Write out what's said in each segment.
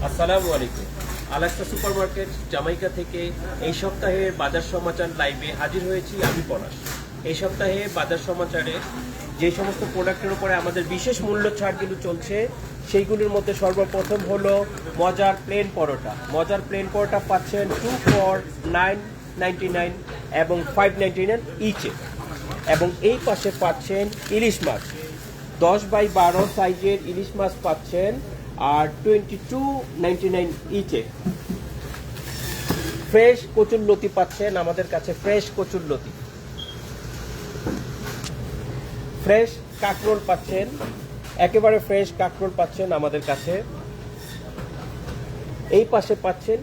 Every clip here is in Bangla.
আসসালামু আলাইকুম। আলাক্সা সুপারমার্কেট জামাইকা থেকে এই সপ্তাহের বাজার সমাচার লাইভে হাজির হয়েছি আমি পলাশ। এই সপ্তাহে বাজার সমাচারে যে সমস্ত প্রোডাক্টের উপরে আমাদের বিশেষ মূল্য ছাড়গুলো চলছে সেইগুলোর মধ্যে সর্বপ্রথম হলো মজার প্লেন পরোটা। মজার প্লেন পরোটা পাচ্ছেন 2 for 9.99 এবং 5.99 ইচে। এবং এই পাশে পাচ্ছেন ইলিশ মাছ 10x12 সাইজের ইলিশ মাছ পাচ্ছেন আর 22.99 ইচে। ফ্রেশ কচুরলতি পাচ্ছেন আমাদের কাছে, ফ্রেশ কচুরলতি। ফ্রেশ কাঁকরোল পাচ্ছেন, একেবারে ফ্রেশ কাঁকরোল পাচ্ছেন আমাদের কাছে। এই পাশে পাচ্ছেন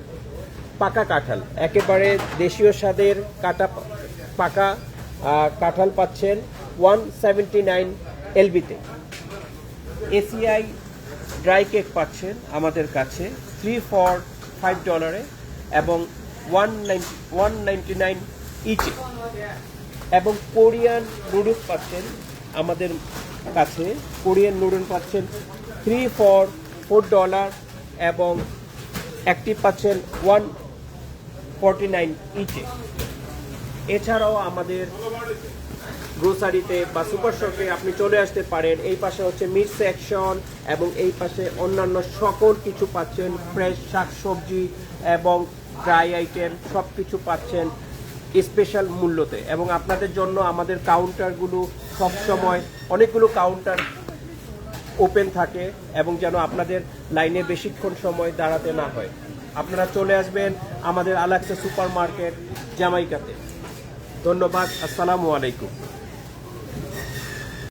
পাকা কাঁঠাল, একেবারে দেশীয় স্বাদের পাকা কাঁঠাল পাচ্ছেন 179 এলবিতে। এসিআই ড্রাই কেক পাচ্ছেন আমাদের কাছে 3 for $5 এবং 199 ইচে। এবং কোরিয়ান নুডলস পাচ্ছেন আমাদের কাছে, কোরিয়ান নুডলস পাচ্ছেন 3 for $4 এবং একটি পাচ্ছেন 149 ইচে। এছাড়াও আমাদের গ্রোসারিতে বা সুপার শপে আপনি চলে আসতে পারেন। এই পাশে হচ্ছে মিট সেকশন এবং এই পাশে অন্যান্য সকল কিছু পাচ্ছেন, ফ্রেশ শাকসবজি এবং ড্রাই আইটেম সব কিছু পাচ্ছেন স্পেশাল মূল্যতে। এবং আপনাদের জন্য আমাদের কাউন্টারগুলো সবসময় অনেকগুলো কাউন্টার ওপেন থাকে এবং যেন আপনাদের লাইনে বেশিক্ষণ সময় দাঁড়াতে না হয়। আপনারা চলে আসবেন আমাদের আলাক্সা সুপার মার্কেট জামাইকাতে। ধন্যবাদ। আসসালামু আলাইকুম।